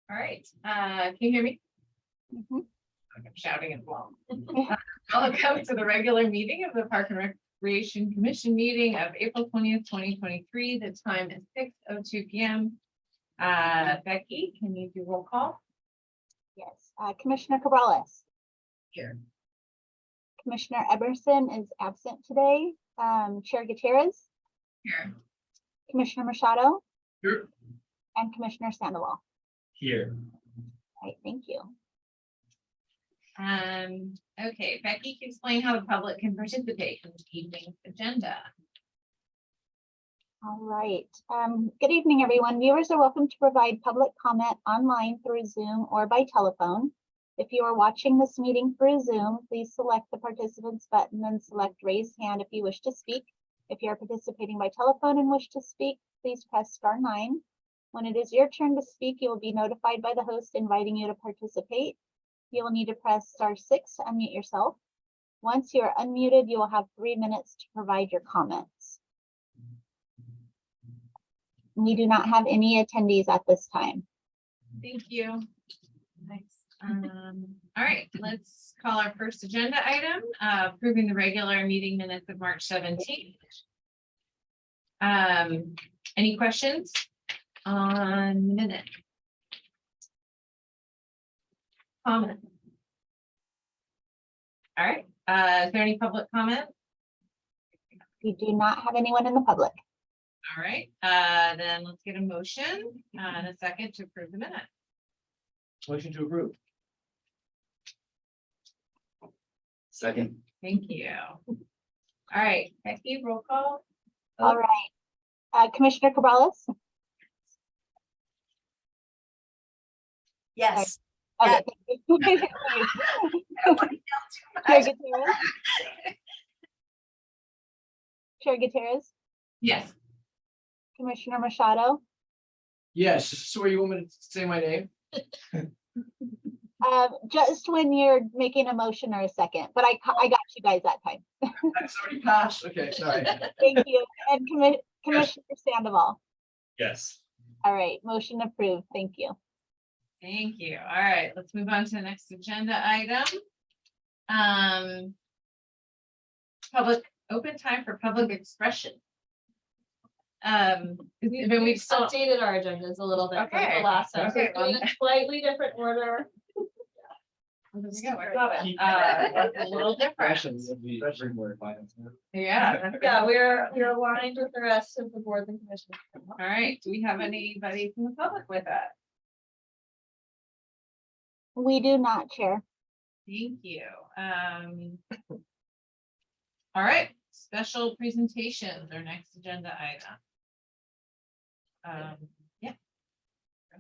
All right, can you hear me? Mhm. I'm shouting as well. Welcome to the regular meeting of the Park and Recreation Commission meeting of April 20th, 2023. The time is 6:02 p.m. Becky, can you do roll call? Yes, Commissioner Cabrales. Here. Commissioner Eberson is absent today. Chair Gutierrez, Here. Commissioner Machado, Here. and Commissioner Sandoval. Here. All right, thank you. Okay, Becky can explain how the public can participate in this evening's agenda. All right. Good evening, everyone. Viewers are welcome to provide public comment online through Zoom or by telephone. If you are watching this meeting through Zoom, please select the participants button and select raise hand if you wish to speak. If you are participating by telephone and wish to speak, please press *9. When it is your turn to speak, you will be notified by the host inviting you to participate. You will need to press *6 to unmute yourself. Once you are unmuted, you will have 3 minutes to provide your comments. We do not have any attendees at this time. Thank you. Nice. All right, let's call our first agenda item, approving the regular meeting minutes of March 17th. Any questions on the minute? Comment. All right, is there any public comment? We do not have anyone in the public. All right, then let's get a motion and a second to approve the minute. Motion to approve. Second. Thank you. All right, Becky, roll call. All right. Commissioner Cabrales? Yes. Okay. Chair Gutierrez? Chair Gutierrez? Yes. Commissioner Machado? Yes, so you want me to say my name? Just when you're making a motion or a second, but I got you guys that time. That's already passed. Okay, sorry. Thank you. And Commissioner Sandoval. Yes. All right, motion approved. Thank you. Thank you. All right, let's move on to the next agenda item. Public open time for public expression. We've still updated our agendas a little bit from Okay. the last time. Okay, So it's in a slightly different order. there we go. I love it. That's a little different. Yeah. Yeah, we're aligned with the rest of the boards and commissions. All right. Do we have anybody from the public with us? We do not, Chair. Thank you. All right, special presentations, our next agenda item. Yeah.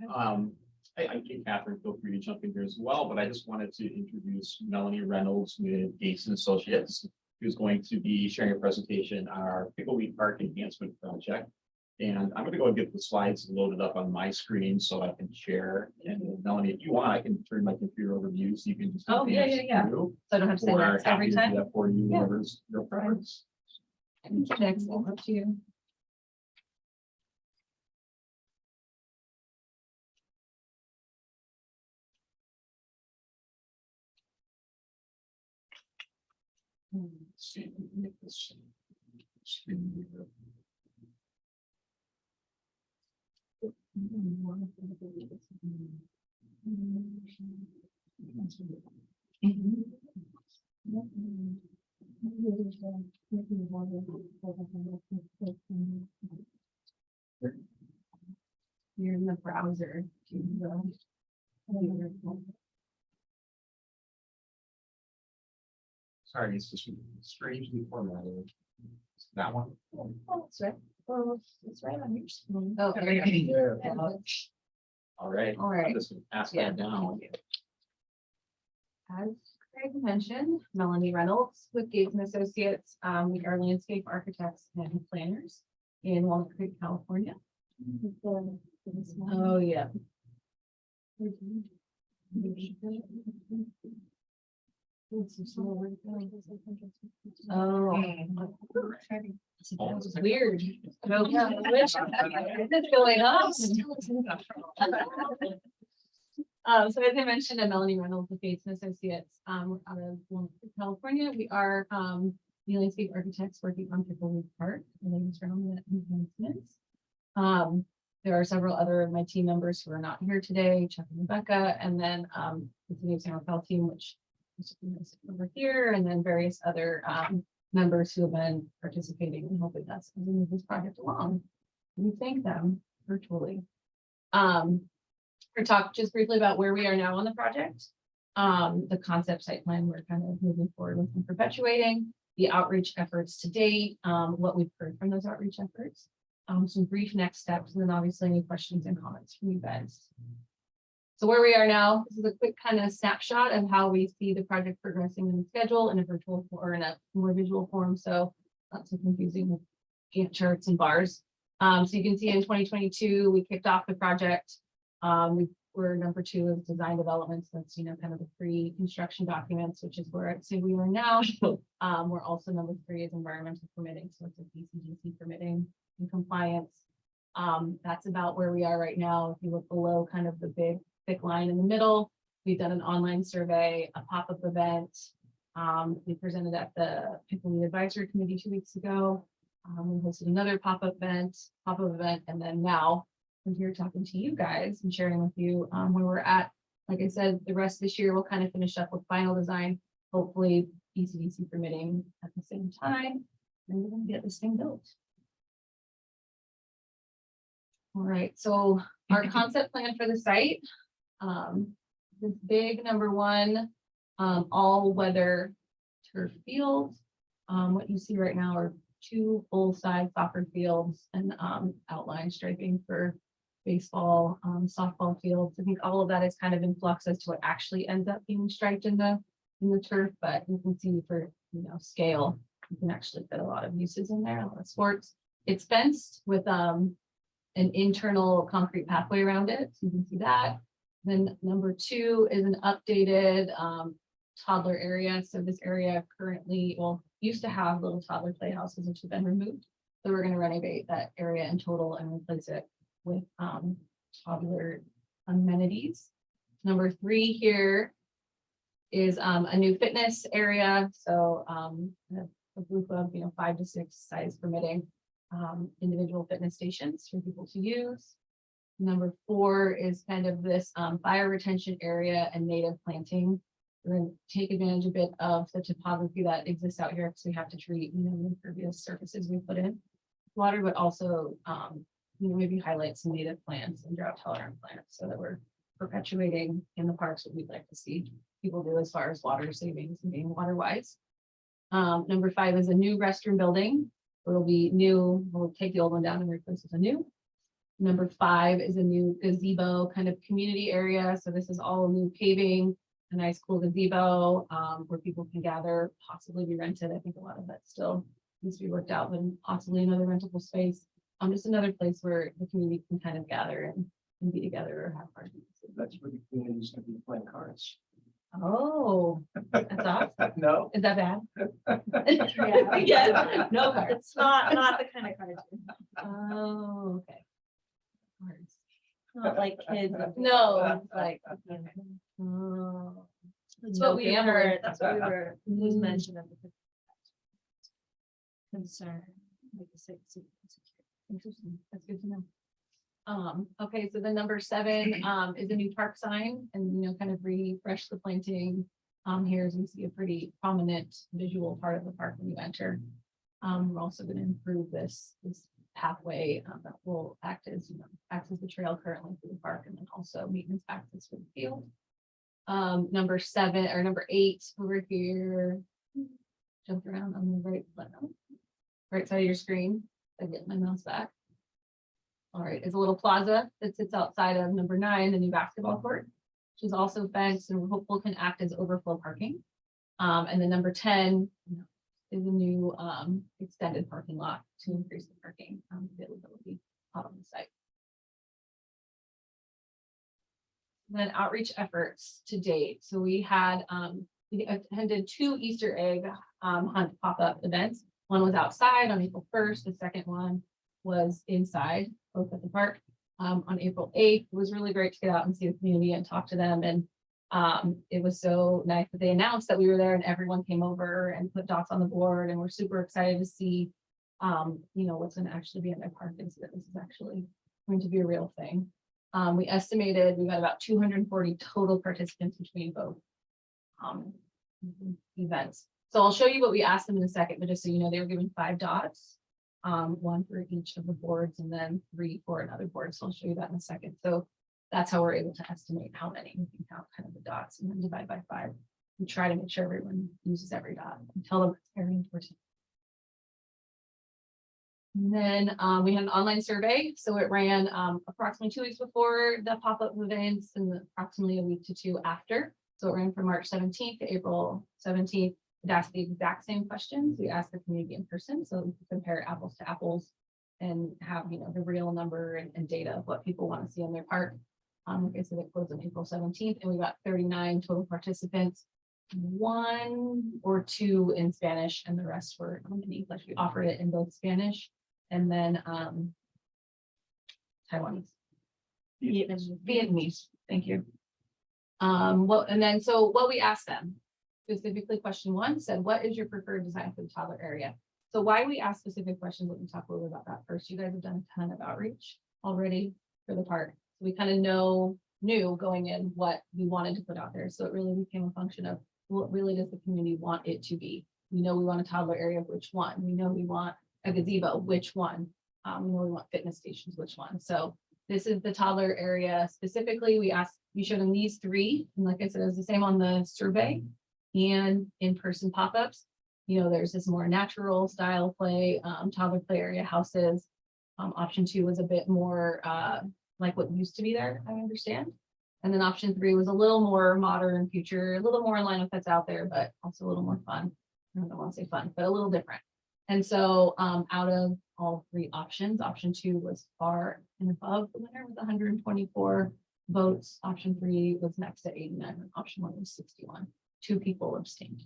Go ahead. I think Catherine, feel free to jump in here as well, but I just wanted to introduce Melanie Reynolds with Gates and Associates, who's going to be sharing a presentation on our Pickleweed Park Enhancement Project. And I'm going to go and get the slides loaded up on my screen so I can share. And Melanie, if you want, I can turn my computer over to you so you can just. Oh, yeah. advance So through, I don't have to say or that every happy to do time. that for you, Yeah. whatever's your preference. Next, up to you. Let's see if we can get this screen bigger. You're in the browser. Sorry, it's just strangely formatted. That one. Oh, that's right. Oh, it's right on your screen. Oh, There. All right. All right. I'm just gonna pass Yeah. that down. As Craig mentioned, Melanie Reynolds with Gates and Associates. We are landscape architects and planners in Walnut Creek, California. Oh, yeah. Oh. It's weird. No, what's going on? So as I mentioned, I'm Melanie Reynolds with Gates and Associates, out of Walnut Creek, California. We are, the landscape architects working on Pickle Park, the latest round of enhancements. There are several other of my team members who are not here today, Chuck and Rebecca, and then, the City of San Rafael team, which is over here, and then various other, members who have been participating and helping us move this project along. We thank them virtually. Or talk just briefly about where we are now on the project. The concept site plan, we're kind of moving forward with and perpetuating the outreach efforts to date, what we've heard from those outreach efforts. Some brief next steps, and then obviously any questions and comments from you guys. So where we are now, this is a quick kind of snapshot of how we see the project progressing in the schedule in a virtual or in a more visual form. So not so confusing with Gantt charts and bars. So you can see in 2022, we kicked off the project. We were number 2 of design developments. That's, kind of the pre-construction documents, which is where I'd say we are now. We're also number 3 is environmental permitting. So it's a DCGC permitting and compliance. That's about where we are right now. If you look below kind of the big thick line in the middle, we've done an online survey, a pop-up event. We presented at the Pickle Advisory Committee 2 weeks ago. We hosted another pop-up event, and then now I'm here talking to you guys and sharing with you where we're at. Like I said, the rest of this year, we'll kind of finish up with final design, hopefully ECDC permitting at the same time, and we're gonna get this thing built. All right, so our concept plan for the site, this big number 1, all-weather turf field. What you see right now are 2 full-size soccer fields and outline striping for baseball, softball fields. I think all of that is kind of in flux as to what actually ends up being striped in the turf, but you can see for scale, you can actually fit a lot of uses in there, a lot of sports. It's fenced with an internal concrete pathway around it, so you can see that. Then number 2 is an updated toddler area. So this area currently, used to have little toddler playhouses, which have been removed. So we're going to renovate that area in total and replace it with toddler amenities. Number 3 here is a new fitness area. So a group of 5 to 6 size permitting individual fitness stations for people to use. Number 4 is kind of this fire retention area and native planting. We're going to take advantage a bit of the topography that exists out here because we have to treat the impervious surfaces we put in water, but also maybe highlight some native plants and drought tolerant plants so that we're perpetuating in the parks what we'd like to see people do as far as water savings and being water wise. Number 5 is a new restroom building. It'll be new. We'll take the old one down and replace it with a new. Number 5 is a new gazebo kind of community area. So this is all new paving, a nice cool gazebo where people can gather, possibly be rented. I think a lot of that still needs to be worked out, but possibly another rentable space. Just another place where the community can kind of gather and be together or have parties. That's where the community's gonna be playing cards. Oh, that's awesome. No? Is that bad? Yeah. Yes. No cards. It's not the kind of card. Oh, okay. Cards. Not like kids. No, it's like, oh. That's No what we gambling. heard. That's what was Mm. mentioned of the concern. Like the safety. Interesting. That's good to know. Okay, so the number 7 is a new park sign and kind of refresh the planting. Here as you see a pretty prominent visual part of the park when you enter. We're also going to improve this pathway that will act as the trail currently through the park, and then also maintenance access for the field. Number 8 over here. Jumped around on the right side of your screen. I get my mouse back. All right, is a little plaza that sits outside of number 9, the new basketball court, which is also fenced and we're hopeful can act as overflow parking. And then number 10 is a new extended parking lot to increase the parking availability out on the site. Then outreach efforts to date. So we had we attended 2 Easter egg hunt pop-up events. One was outside on April 1st. The second one was inside, both at the park. on April 8th. It was really great to get out and see the community and talk to them. And it was so nice that they announced that we were there and everyone came over and put dots on the board, and we're super excited to see what's going to actually be in their park, and so that this is actually going to be a real thing. We estimated we got about 240 total participants between both events. So I'll show you what we asked them in a second, but just so you know, they were given 5 dots, 1 for each of the boards and then 3 for another board. So I'll show you that in a second. So that's how we're able to estimate how many. We can count kind of the dots and then divide by 5. We try to make sure everyone uses every dot and tell them it's very important. And then we had an online survey. So it ran approximately 2 weeks before the pop-up events and approximately a week to 2 after. So it ran from March 17th to April 17th. It asked the exact same questions. We asked the community in person, so we could compare apples to apples and have the real number and data of what people want to see in their park. Like I said, it closed on April 17th, and we got 39 total participants, 1 or 2 in Spanish, and the rest were in English. We offered it in both Spanish and then Taiwanese. Vietnamese. Thank you. So what we asked them, specifically question 1 said, what is your preferred design for the toddler area? So why we ask specific questions, let me talk a little bit about that first. You guys have done a ton of outreach already for the park. So we kind of knew going in what we wanted to put out there. So it really became a function of what really does the community want it to be. We know we want a toddler area, which one? We know we want a gazebo, which one? We know we want fitness stations, which one? So this is the toddler area specifically. We showed them these 3, and like I said, it was the same on the survey and in-person pop-ups. There's this more natural style play, toddler play area houses. Option 2 was a bit more like what used to be there, I understand. And then option 3 was a little more modern future, a little more in line with what's out there, but also a little more fun. I don't want to say fun, but a little different. And so out of all 3 options, option 2 was far and above the winner with 124 votes. Option 3 was next at 89, and option 1 was 61. 2 people abstained.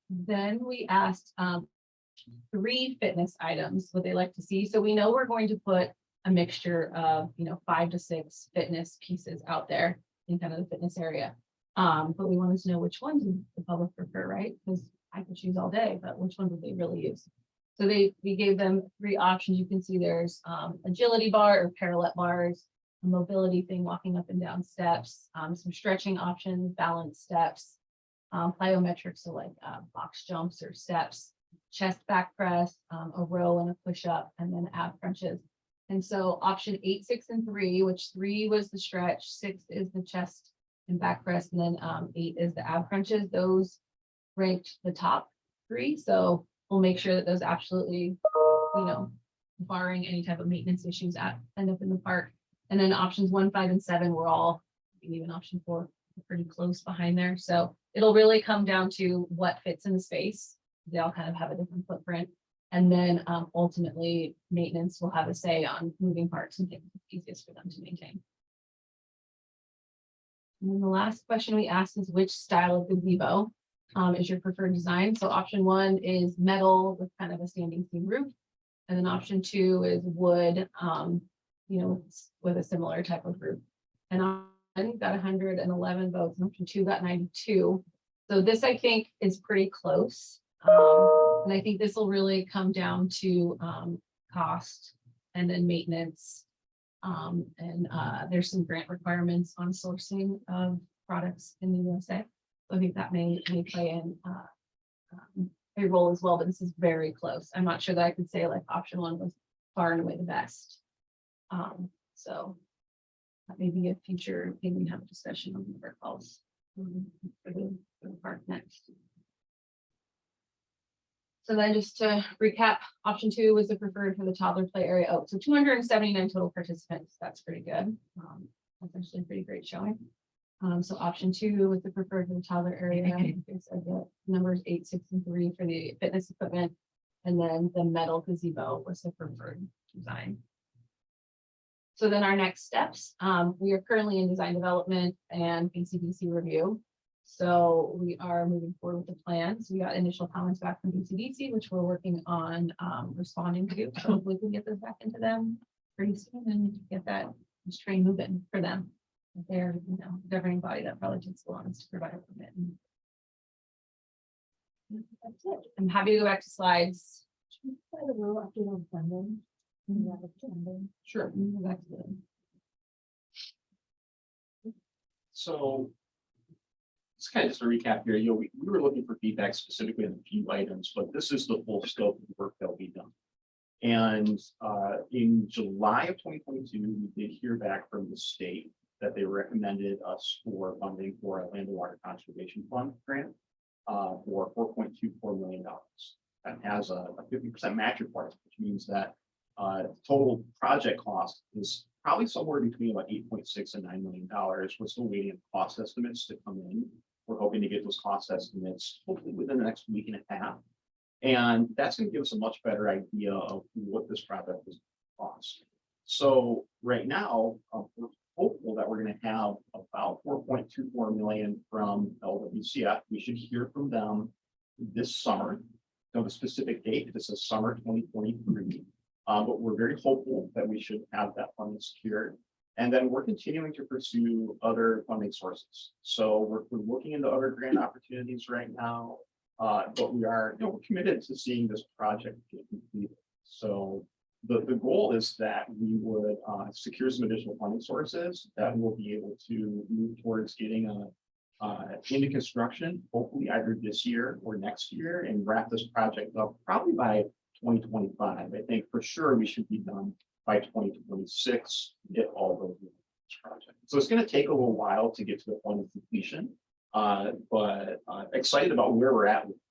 Then we asked 3 fitness items, what they like to see. So we know we're going to put a mixture of 5 to 6 fitness pieces out there in kind of the fitness area. But we wanted to know which ones the public prefer, right? Because I could choose all day, but which one would they really use? So we gave them 3 options. You can see there's agility bar or parallel bars, a mobility thing, walking up and down steps, some stretching options, balance steps, plyometrics, so like box jumps or steps, chest back press, a row and a push up, and then ab crunches. And so option 8, 6, and 3, which 3 was the stretch, 6 is the chest and back press, and then 8 is the ab crunches. Those ranked the top 3. So we'll make sure that those absolutely, barring any type of maintenance issues, end up in the park. And then options 1, 5, and 7 were all, even option 4, pretty close behind there. So it'll really come down to what fits in the space. They all kind of have a different footprint. And then ultimately maintenance will have a say on moving parts and things easiest for them to maintain. And then the last question we asked is which style of gazebo is your preferred design? So option 1 is metal with kind of a standing seam roof. And then option 2 is wood, with a similar type of roof. And option got 111 votes, and option 2 got 92. So this, I think, is pretty close. And I think this will really come down to cost and then maintenance. There's some grant requirements on sourcing of products in the USA. So I think that may play in a role as well, but this is very close. I'm not sure that I could say like option 1 was far and away the best. So that may be a future thing we have a discussion on the calls for the park next. So then just to recap, option 2 was the preferred for the toddler play area. Oh, so 279 total participants. That's pretty good. That's actually a pretty great showing. So option 2 was the preferred for the toddler area. So the numbers 8, 6, and 3 for the fitness equipment. And then the metal gazebo was the preferred design. So then our next steps, we are currently in design development and ACDC review. So we are moving forward with the plans. We got initial comments back from BCDC, which we're working on responding to. So hopefully we can get those back into them pretty soon and get that this train moving for them. They're, governing body that probably takes the longest to provide a permit. That's it. I'm happy to go back to slides. Sure. we can go back to them. So. It's kind of just a recap here, we were looking for feedback specifically on a few items, but this is the full scope of the work that will be done. And in July of 2022, we did hear back from the state that they recommended us for funding for a land and water conservation fund grant for $4.24 million. That has a 50% match requirement, which means that total project cost is probably somewhere between about 8.6 and $9 million. We're still waiting on cost estimates to come in. We're hoping to get those cost estimates hopefully within the next week and a half. And that's going to give us a much better idea of what this project is cost. So right now, we're hopeful that we're going to have about 4.24 million from LWCF. We should hear from them this summer. Don't have a specific date. This is summer 2023. But we're very hopeful that we should have that funding secured. And then we're continuing to pursue other funding sources. So we're looking into other grant opportunities right now. But we are we're committed to seeing this project get completed. So the goal is that we would secure some additional funding sources that we'll be able to move towards getting into construction, hopefully either this year or next year, and wrap this project up probably by 2025. I think for sure we should be done by 2026, get all those projects. So it's going to take a little while to get to the point of completion, but excited about where we're at with this.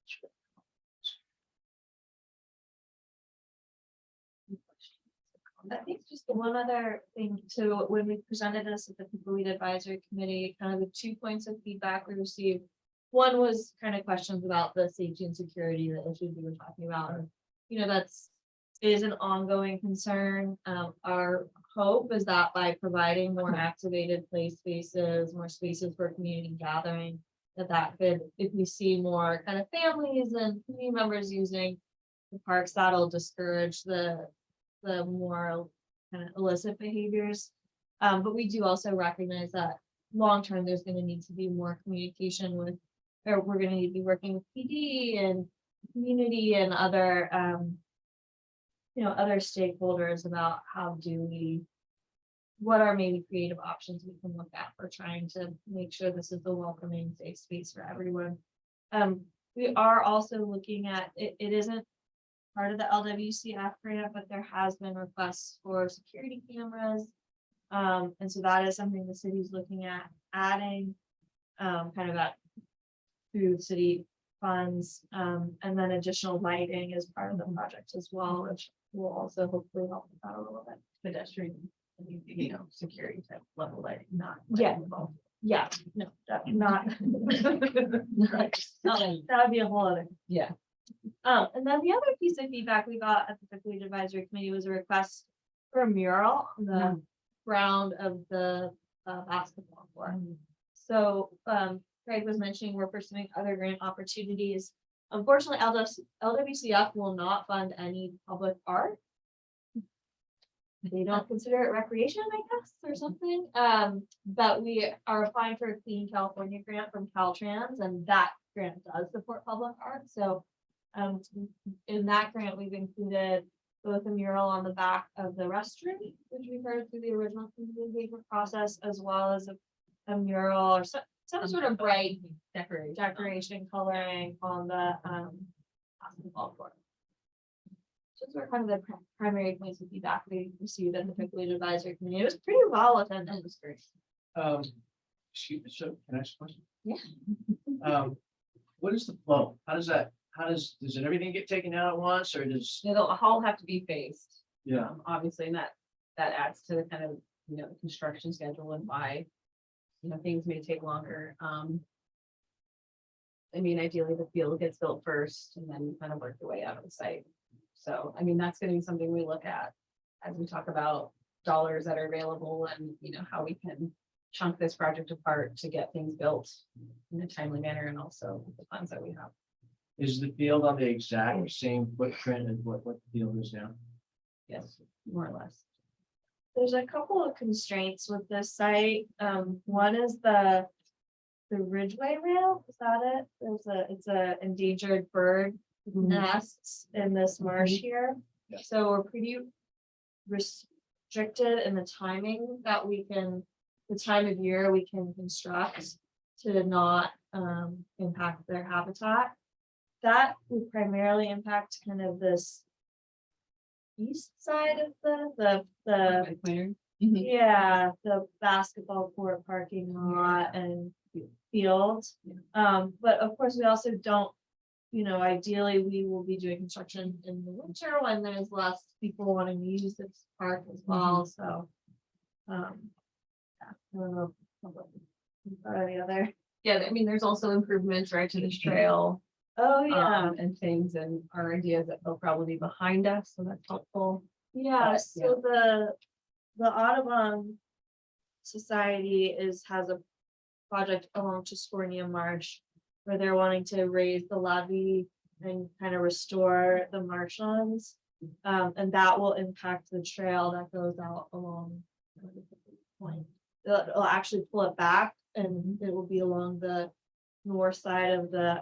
I think just the one other thing to when we presented this at the People Lead Advisory Committee, kind of the 2 points of feedback we received. One was kind of questions about the safety and security, the issues we were talking about. And, that's is an ongoing concern. Our hope is that by providing more activated play spaces, more spaces for community gathering, that could, if we see more kind of families and community members using the parks, that'll discourage the more kind of illicit behaviors. But we do also recognize that long-term, there's going to need to be more communication with, or we're going to need to be working with PD and community and other, other stakeholders about what are maybe creative options we can look at for trying to make sure this is a welcoming, safe space for everyone. We are also looking at, it isn't part of the LWCF grant, but there has been requests for security cameras. And so that is something the city's looking at adding, kind of through city funds, and then additional lighting as part of the project as well, which will also hopefully help us out a little bit. Pedestrian, security type level lighting, not. Yeah. lighting involved. Yeah, no, not. That would be a whole other. Yeah. And then the other piece of feedback we got at the People Lead Advisory Committee was a request for a mural on the ground of the basketball court. So Craig was mentioning we're pursuing other grant opportunities. Unfortunately, LWCF will not fund any public art. They don't consider it recreation, I guess, or something. But we are applying for a Clean California grant from Caltrans, and that grant does support public art. So in that grant, we've included both a mural on the back of the restroom, which we heard through the original community engagement process, as well as a mural or some sort of bright decoration coloring on the basketball court. Those were kind of the primary points of feedback we received at the People Lead Advisory Committee. It was pretty well attended. It was great. Excuse me, so can I ask a question? Yeah. What is the flow? Does it everything get taken out at once or does? They'll all have to be phased. Yeah. Obviously, and that adds to the kind of, the construction schedule and why, things may take longer. Ideally, the field gets built first and then you kind of work your way out of the site. So, that's gonna be something we look at as we talk about dollars that are available and, how we can chunk this project apart to get things built in a timely manner and also with the funds that we have. Is the field on the exact same footprint as what the field is now? Yes, more or less. There's a couple of constraints with this site. One is the Ridgeway rail, is that it? It's a endangered bird nests in this marsh here. Yeah. So we're pretty restricted in the timing that the time of year we can construct to not impact their habitat. That would primarily impact kind of this east side of the Pointer. yeah, the basketball court parking lot and field. But of course, we also don't, ideally, we will be doing construction in the winter when there's less people wanting to use this park as well, so. Yeah, I don't know. Or the other. Yeah, I mean, there's also improvements right to this trail. Oh, yeah, And things, and our idea is that they'll probably be behind us, so that's helpful. yeah, but, so the Audubon Society has a project along Tuscarnia Marsh where they're wanting to raise the levee and kind of restore the marshlands. And that will impact the trail that goes out along. It'll actually pull it back and it will be along the north side of the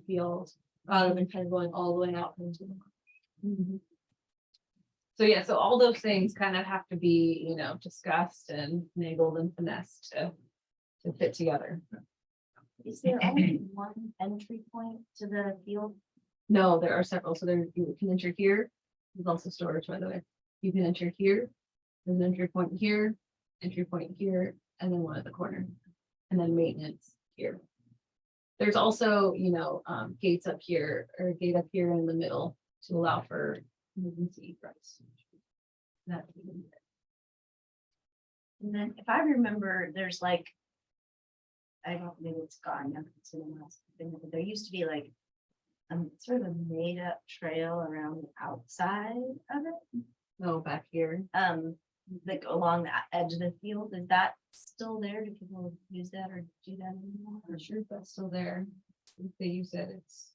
field rather than kind of going all the way out into the. So yeah, so all those things kind of have to be, discussed and finagled and finessed to fit together. Is there only one entry point to the field? No, there are several, so there, you can enter here. There's also storage, by the way. You can enter here. There's an entry point here, and then one at the corner. And then maintenance here. There's also, gates up here, or a gate up here in the middle to allow for emergency egress. That. And then if I remember, there's like, I don't know, maybe it's gone now, it's in the last thing, but there used to be like sort of a made up trail around the outside of it, No, back here. like along the edge of the field. Is that still there? Do people use that or do that anymore? I'm not sure if that's still there. If they use it, it's.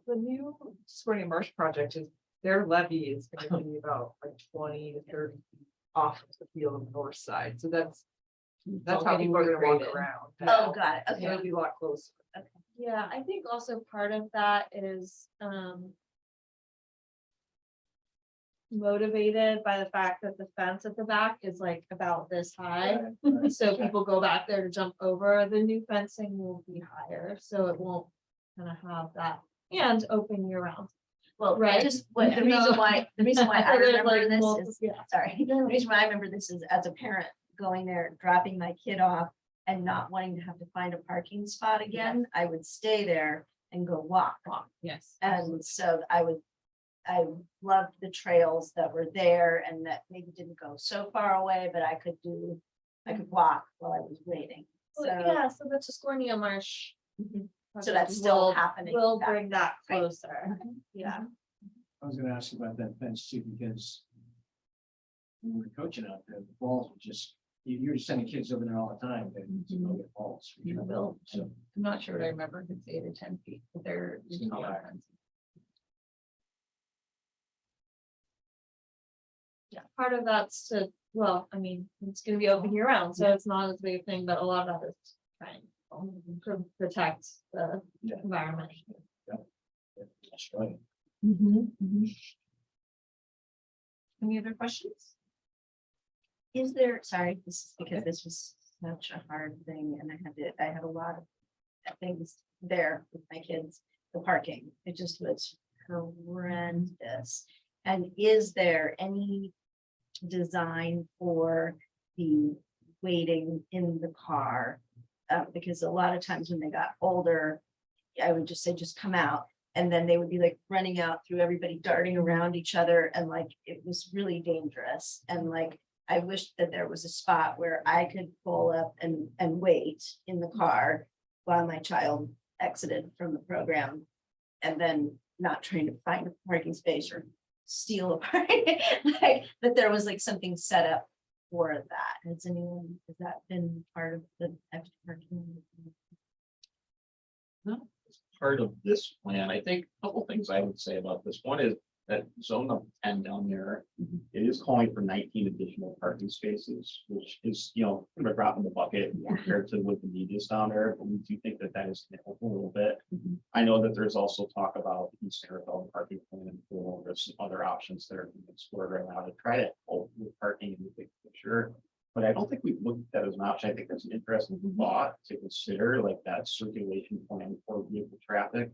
The new Squirting Marsh project is, their levee is gonna be about like 20 to 30 feet off of the field on the north side, so that's all how getting people are gonna walk regraded. around. Oh, got it. Okay. It'll be a lot closer. Yeah, I think also part of that is motivated by the fact that the fence at the back is like about this high. So people go back there to jump over. The new fencing will be higher, so it won't kind of have that and open year round. Well, Right. just what the reason why I So there's, remember like, this multiple- is, yeah. sorry, the reason why I remember this is as a parent going there, dropping my kid off and not wanting to have to find a parking spot again, I would stay there and go walk. Yes. And so I loved the trails that were there and that maybe didn't go so far away, but I could walk while I was waiting. So, Well, yeah, so the Tuscarnia Marsh. Mhm. So that's still will- happening. Will back. bring that Right. closer. Yeah. I was gonna ask you about that fence too, because when we were coaching out there, the balls were just, you're just sending kids over there all the time, they go get balls. Bill, So, I'm not sure what I remember, if it's 8 or 10 feet, but they're It's gonna be taller higher. fences. Yeah, part of that's to, well, I mean, it's gonna be open year round, so it's not as big a thing, but a lot of that is trying to protect the Yeah. environment. That's right. Any other questions? Is there, sorry, this is because this was such a hard thing and I had a lot of things there with my kids, the parking, it just was horrendous. And is there any design for the waiting in the car? Because a lot of times when they got older, I would just say, just come out. And then they would be like running out through everybody, darting around each other, and like, it was really dangerous. And like, I wish that there was a spot where I could pull up and wait in the car while my child exited from the program. And then not trying to find a parking space or steal a parking, like, that there was like something set up for that? Has that been part of the extra parking? Part of this plan, I think a couple things I would say about this. One is that zone number 10 down there, it is calling for 19 additional parking spaces, which is, kind of a drop in the bucket compared to what the need is down there. But we do think that that is gonna help a little bit. I know that there's also talk about East Arabella parking plan, or there's some other options that are being explored right now to try to help with parking in the big picture. But I don't think we've looked at that as an option. I think that's an interesting thought to consider, like that circulation plan for vehicle traffic.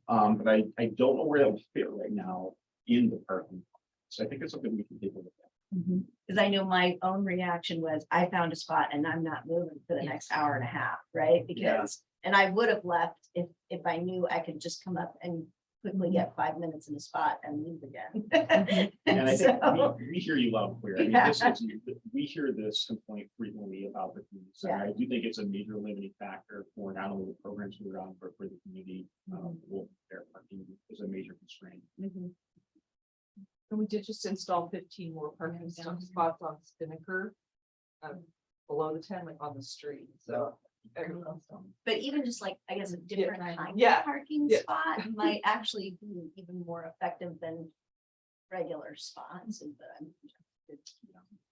But I don't know where that would fit right now in the parking. So I think it's something we can take a look at. Because I know my own reaction was, I found a spot and I'm not moving for the next hour and a half, right? Because, and I would have left if I knew I could just come up and quickly get 5 minutes in a spot and leave again. And I think So, we hear you loud and clear. I mean, Yeah. we hear this complaint frequently about the community center. I do think it's a major limiting factor for not only the programs we're on, but for the community. Well, their parking is a major constraint. mhm. And we did just install 15 more parking spots on Spinnaker. Below the 10, like on the street, so. But even just like, I guess, a different kind Yeah. of parking Yeah. spot might actually be even more effective than regular spots. And but I'm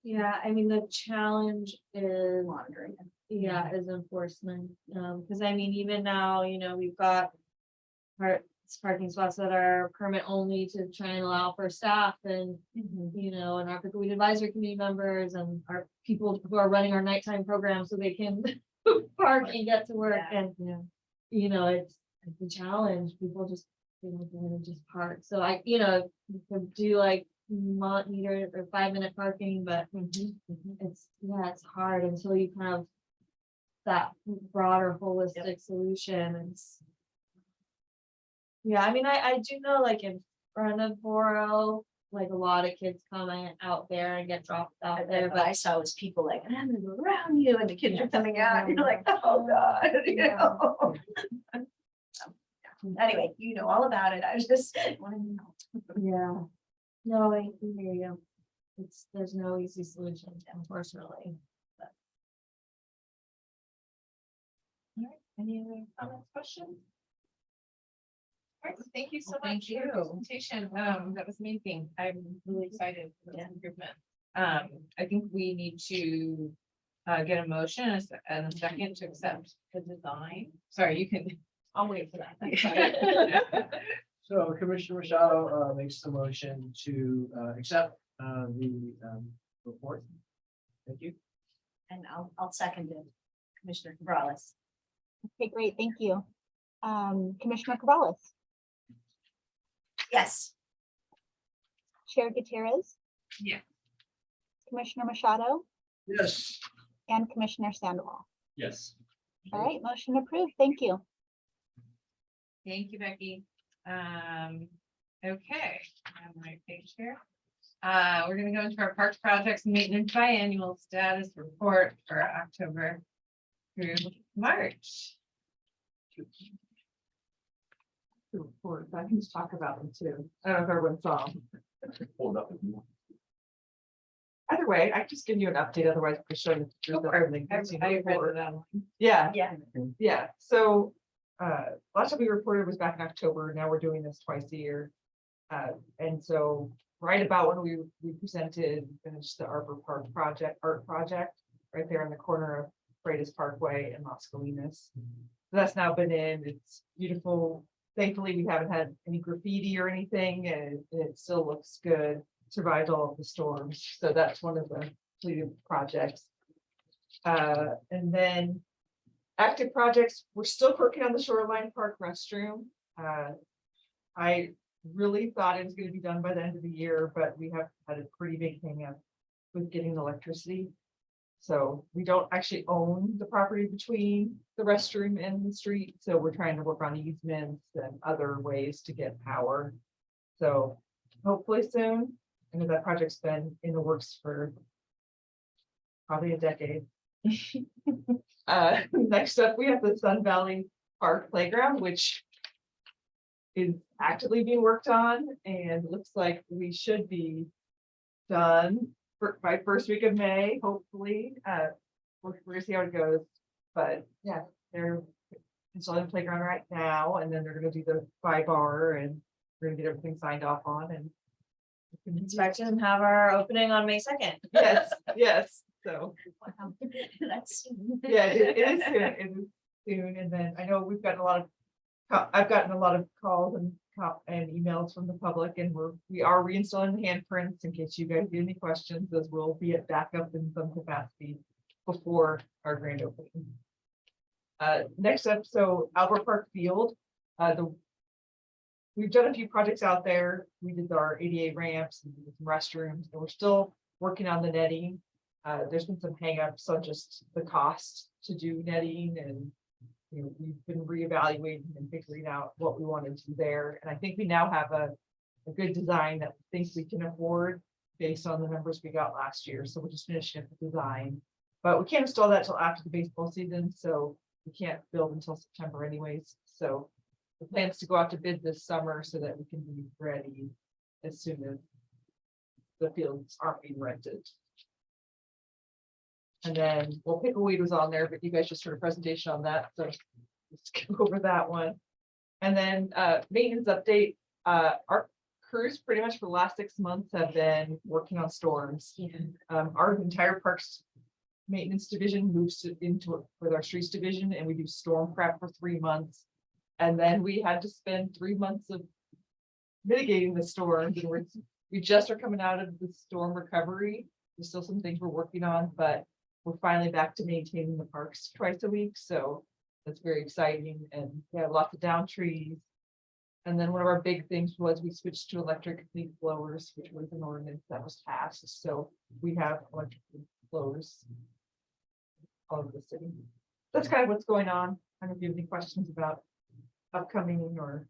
Yeah, I mean, the challenge is, monitoring it. yeah, is enforcement. Because I mean, even now, we've got parking spots that are permit only to try and allow for staff and, and our Pickle Weed Advisory Committee members and our people who are running our nighttime program so they can park and get to work. Yeah. And, it's a challenge. People just, just park. So you could do like meter or 5-minute parking, but it's hard until you kind of that broader holistic solution. Yeah, I mean, I do know like in front of Borough, like a lot of kids come out there and get dropped out there, What I but saw was people like, I'm gonna go around you, and the kids are coming out, and you're like, oh God, Anyway, you know all about it. I was just wanting to know. yeah. No, I can hear you. There's no easy solution, unfortunately. All right, any other comments, questions? All right, thank you so Well, much thank for your you. presentation. That was amazing. I'm really excited for this Yeah. improvement. I think we need to get a motion and a second to accept the design. Sorry, you can, I'll wait for that. So Commissioner Machado makes the motion to accept the report. Thank you. And I'll second it. Commissioner Cabrales. Okay, great, thank you. Commissioner Cabrales, Yes. Chair Gutierrez. Yeah. Commissioner Machado Yes. and Commissioner Sandoval. Yes. All right, motion approved. Thank you. Thank you, Becky. Okay, on my page here. We're gonna go into our parks projects and maintenance biannual status report for October through March. Report, I can just talk about them too. I don't know if everyone saw them. Hold up if you want. Either way, I can just give you an update, otherwise we're showing Go for it. everything. I read it online. Yeah, Yeah. yeah, so last time we reported was back in October, now we're doing this twice a year. And so right about when we presented, finished the art project, right there in the corner of Freitas Parkway and Las Colinas. So that's now been in, it's beautiful. Thankfully, we haven't had any graffiti or anything, and it still looks good, survived all of the storms, so that's one of the completed projects. And then active projects, we're still working on the Shoreline Park restroom. I really thought it was gonna be done by the end of the year, but we have had a pretty big hang up with getting electricity. So we don't actually own the property between the restroom and the street, so we're trying to work on easements and other ways to get power. So hopefully soon, I know that project's been in the works for probably a decade. Next up, we have the Sun Valley Park Playground, which is actively being worked on and looks like we should be done by first week of May, hopefully. We're gonna see how it goes. But yeah, they're installing the playground right now, and then they're gonna do the 5R, and we're gonna get everything signed off on, and Expect to have our opening on May 2nd. yes, yes, so. That's. Yeah, it is soon, it is soon, and then I know we've gotten a lot of, I've gotten a lot of calls and emails from the public, and we are reinstalling the handprints in case you guys get any questions, those will be at backup in some capacity before our grand opening. Next up, so Albert Park Field, we've done a few projects out there, we did our ADA ramps, and we did some restrooms, and we're still working on the netting. There's been some hangups on just the cost to do netting, and we've been reevaluating and figuring out what we want to do there. And I think we now have a good design that we think we can afford based on the numbers we got last year. So we're just finishing up the design, but we can't install that till after the baseball season. So we can't build until September anyways. So the plan is to go out to bid this summer so that we can be ready as soon as the fields aren't being rented. And then, well, Pickleweed was on there, but you guys just heard a presentation on that, so let's go over that one. And then maintenance update, our crews pretty much for the last 6 months have been working on storms. Our entire parks maintenance division moves into with our streets division, and we do storm prep for 3 months. And then we had to spend 3 months of mitigating the storms, and we just are coming out of the storm recovery. There's still some things we're working on, but we're finally back to maintaining the parks twice a week, so that's very exciting. And we have lots of down trees. And then one of our big things was we switched to electric leaf blowers, which was an ordinance that was passed. So we have electric leaf blowers all over the city. That's kind of what's going on. I don't know if you have any questions about upcoming or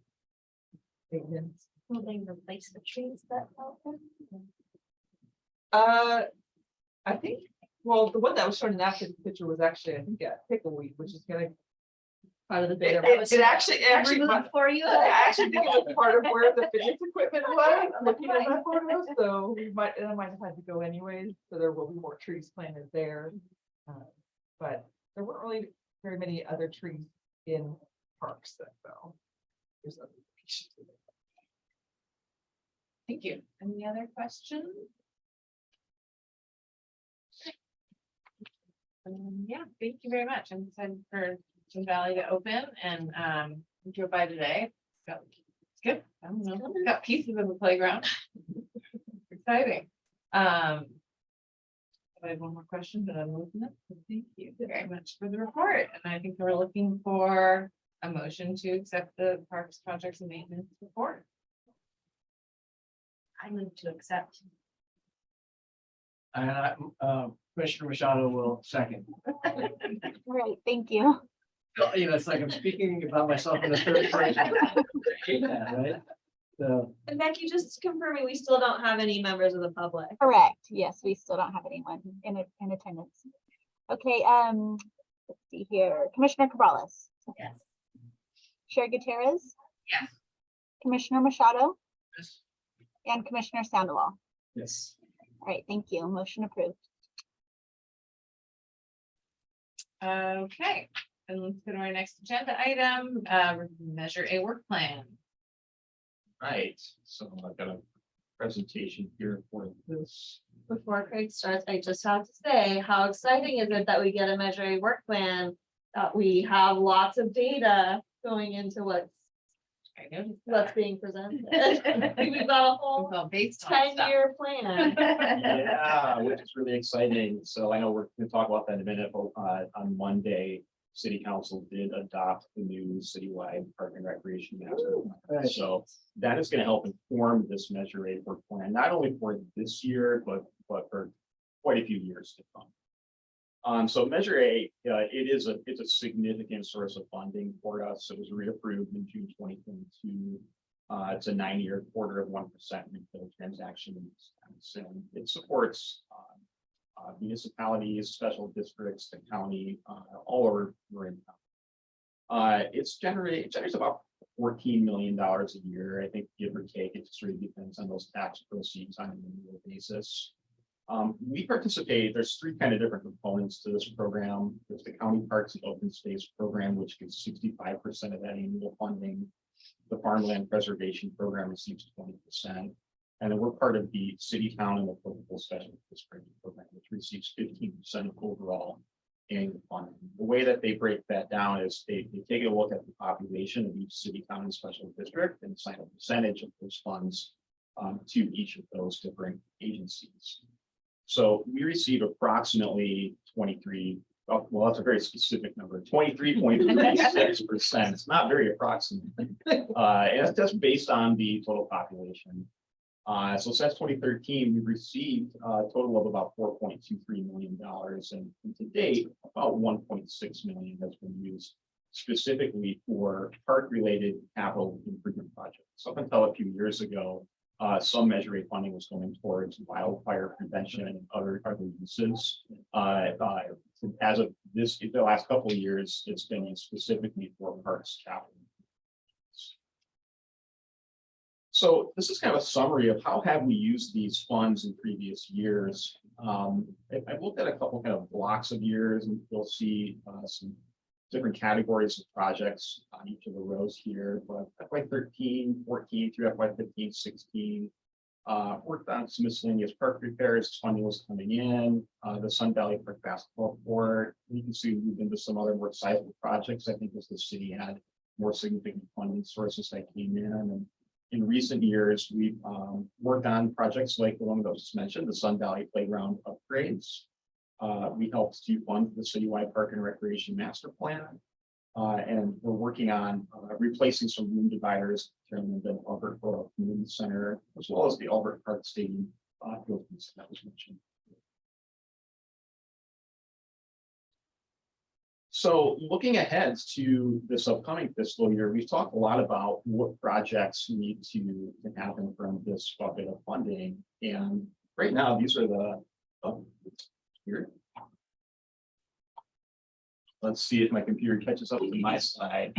maintenance. Will they replace the trees that fell down? I think, well, the one that was shown in that picture was actually, I think, Pickleweed, which is gonna. Part of the It bid. actually, Removed for you? I actually think it was part of where the fitness equipment was, looking at that photo, so it might have had to go anyways, so there will be more trees planted there. But there weren't really very many other trees in parks that fell. There's other pieces of it. Thank you. Any other questions? Yeah, thank you very much. I'm excited for Sun Valley to open, and we drove by today. It's good. I don't know. Got pieces of the playground. Exciting. I have one more question, but I'm looking at. Thank you very much for the report. And I think we're looking for a motion to accept the parks projects and maintenance report. I move to accept. And Commissioner Machado will second. Great, thank you. It's like I'm speaking about myself in the third person. I hate that, right? So, And Becky, just confirming, we still don't have any members of the public. Correct, yes, we still don't have anyone in attendance. Okay, let's see here, Commissioner Cabrales, Yes. Chair Gutierrez. Yes. Commissioner Machado yes. and Commissioner Sandoval. Yes. All right, thank you. Motion approved. Okay, and let's go to our next agenda item, measure a work plan. Right, so I've got a presentation here for this. Before Craig starts, I just have to say, how exciting is it that we get a Measure A work plan? That we have lots of data going into what's I noticed what's that. being presented. We've got a whole Well, based on stuff. 10-year plan. Yeah, which is really exciting. So I know we're gonna talk about that in a minute, but on Monday, City Council did adopt the new citywide park and recreation master. Right. So that is gonna help inform this Measure A work plan, not only for this year, but for quite a few years to come. So Measure A, it's a significant source of funding for us. It was reapproved in June 2022. It's a 9-year quarter of 1% refill transactions. And it supports municipalities, special districts, the county, all over Marin County. It generates about $14 million a year. I think, give or take, it just really depends on those tax proceeds on an annual basis. We participate, there's three kind of different components to this program. There's the County Parks and Open Space Program, which gives 65% of that annual funding. The Farmland Preservation Program receives 20%. And then we're part of the City, Town, and Local Special District Program, which receives 15% of overall annual funding. The way that they break that down is they take a look at the population of each city, town, and special district and assign a percentage of those funds to each of those different agencies. So we receive approximately 23, well, that's a very specific number, 23.36%. It's not very approximate. And that's based on the total population. So since 2013, we've received a total of about $4.23 million, and to date, about 1.6 million has been used specifically for park-related capital improvement projects. Up until a few years ago, some Measure A funding was going towards wildfire prevention and other uses. As of the last couple of years, it's been used specifically for parks capital. So this is kind of a summary of how have we used these funds in previous years. I've looked at a couple kind of blocks of years, and you'll see some different categories of projects on each of the rows here, but FY 13, 14 through FY 15, 16, worked on some miscellaneous park repairs, funding was coming in, the Sun Valley Park basketball court. You can see we moved into some other more sizable projects. I think as the city had more significant funding sources that came in. And in recent years, we've worked on projects like the one that was just mentioned, the Sun Valley Playground upgrades. We helped to fund the citywide park and recreation master plan. And we're working on replacing some room dividers in the Albert Borough Community Center, as well as the Albert Park Stadium buildings that was mentioned. So looking ahead to this upcoming fiscal year, we've talked a lot about what projects need to happen from this bucket of funding. And right now, these are the, here. Let's see if my computer catches up to my slide.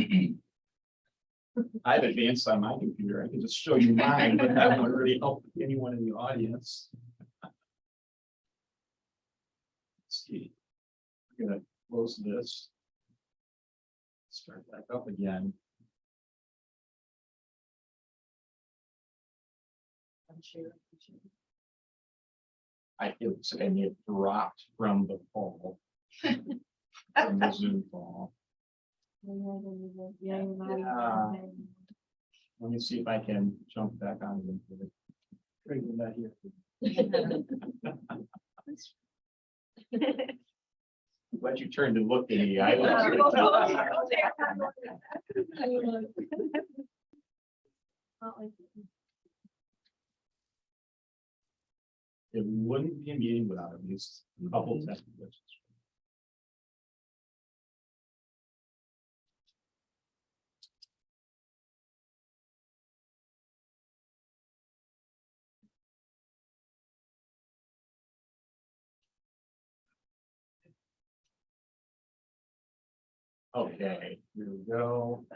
I've advanced on my computer. I can just show you mine, but that won't really help anyone in the audience. Let's see. We're gonna close this. Start back up again. I feel like I may have dropped from the call. From the Zoom call. Yeah. Let me see if I can jump back on. Not here. Glad you turned to look at me. I It wouldn't be a meeting without at least a couple of test questions. Okay, here we go.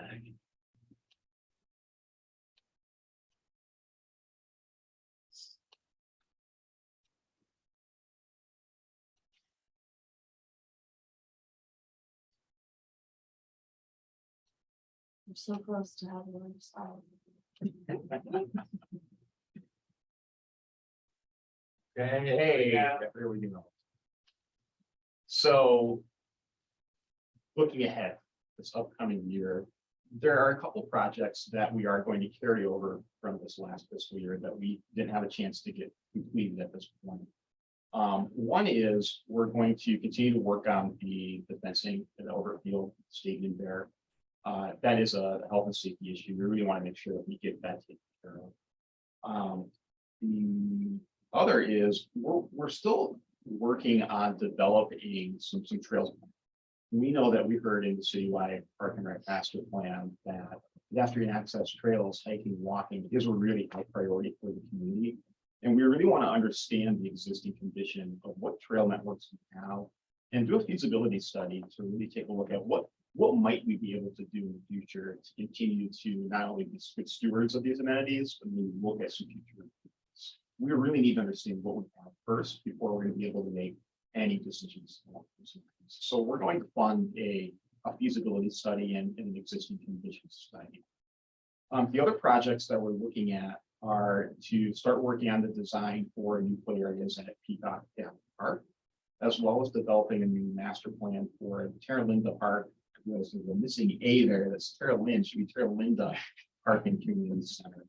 We're so close to having one solid. Hey, there we go. So looking ahead this upcoming year, there are a couple projects that we are going to carry over from this last fiscal year that we didn't have a chance to get completed at this point. One is we're going to continue to work on the fencing at Albert Field Stadium there. That is a health and safety issue. We really want to make sure that we get that taken care of. The other is we're still working on developing some trails. We know that we heard in the citywide park and rec master plan that pedestrian access trails, hiking, walking is a really high priority for the community. And we really want to understand the existing condition of what trail networks we have and do a feasibility study to really take a look at what might we be able to do in the future to continue to not only be good stewards of these amenities, but maybe look at some future improvements. we really need to understand what we have first before we're gonna be able to make any decisions. So we're going to fund a feasibility study and an existing conditions study. The other projects that we're looking at are to start working on the design for new play areas at Peacock Gap Park, as well as developing a new master plan for Terra Linda Park. There's a missing A there, that's Terra Lynn, should be Terra Linda Park and Community Center.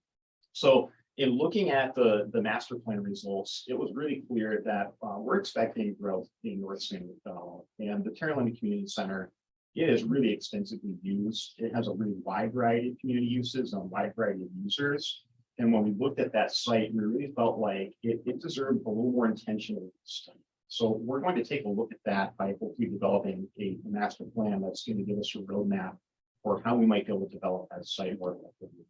So in looking at the master plan results, it was really clear that we're expecting growth in North San Rafael, and the Terra Linda Community Center, it is really extensively used. It has a really wide variety of community uses and a wide variety of users. And when we looked at that site, we really felt like it deserved a little more intentional study. So we're going to take a look at that by hopefully developing a master plan that's going to give us a roadmap for how we might be able to develop that site more effectively.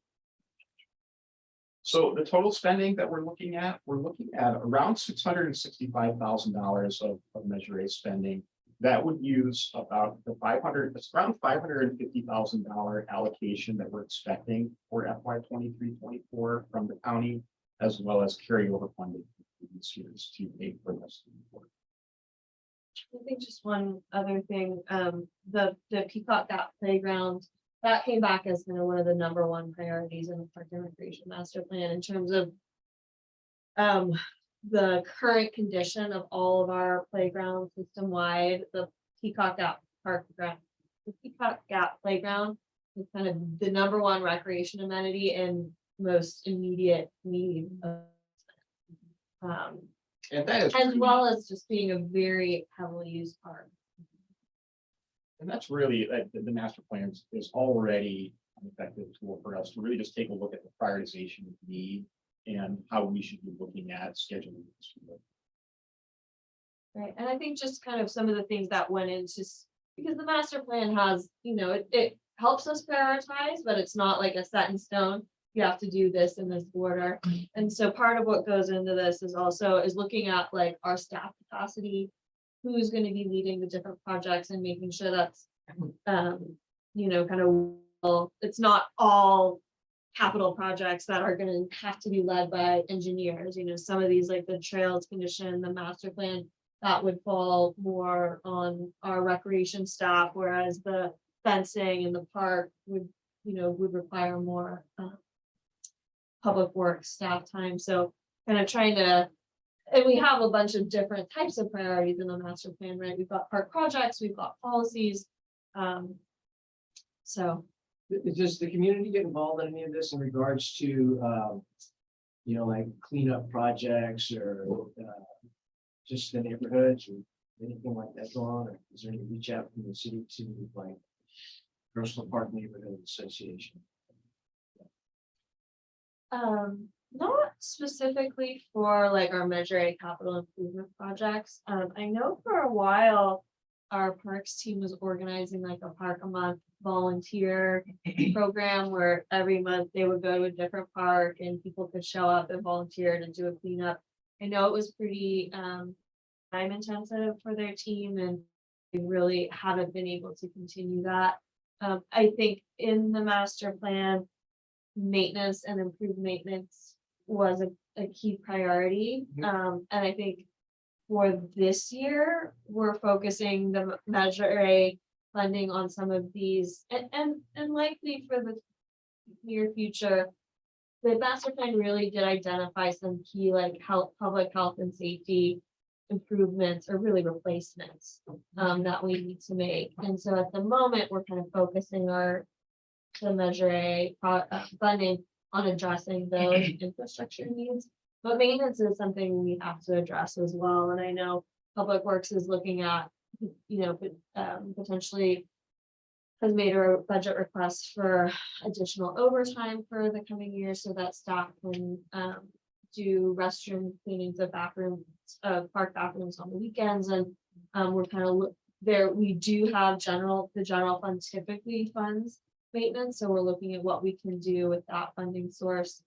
So the total spending that we're looking at around $665,000 of Measure A spending. That would use about it's around $550,000 allocation that we're expecting for FY 23-24 from the county, as well as carryover funding from these years to pay for this. I think just one other thing, the Peacock Gap Playground, that came back as kind of one of the #1 priorities in the Park and Recreation Master Plan in terms of the current condition of all of our playgrounds system-wide. The Peacock Gap the Peacock Gap Playground is kind of the #1 recreation amenity and most immediate need of, And that is. as well as just being a very heavily used park. And that's really, the master plan is already an effective tool for us to really just take a look at the prioritization of need and how we should be looking at scheduling this. Right, and I think just kind of some of the things that went into, because the master plan has, it helps us prioritize, but it's not like a set in stone. You have to do this in this order. And so part of what goes into this is looking at like our staff capacity, who's going to be leading the different projects and making sure that's, kind of, well, it's not all capital projects that are going to have to be led by engineers. Some of these, like the trails condition, the master plan, that would fall more on our recreation staff, whereas the fencing in the park would require more public works staff time. So kind of trying to, and we have a bunch of different types of priorities in the master plan, right? We've got park projects, we've got policies. So. Does the community get involved in any of this in regards to, like cleanup projects or just the neighborhoods or anything like that going on? Or is there any reach out from the city to like Personal Park Neighborhood Association? Not specifically for like our Measure A capital improvement projects. I know for a while, our parks team was organizing like a park a month volunteer program where every month they would go to a different park and people could show up and volunteer to do a cleanup. I know it was pretty time intensive for their team and they really haven't been able to continue that. I think in the master plan, maintenance and improved maintenance was a key priority. And I think for this year, we're focusing the Measure A funding on some of these and likely for the near future. The master plan really did identify some key like public health and safety improvements or really replacements that we need to make. And so at the moment, we're kind of focusing the Measure A funding on addressing those infrastructure needs. But maintenance is something we have to address as well. And I know Public Works is looking at, potentially has made a budget request for additional overtime for the coming year so that staff can do restroom cleanings of bathrooms, park bathrooms on the weekends. And we're kind of there. We do have the general fund typically funds maintenance. So we're looking at what we can do with that funding source.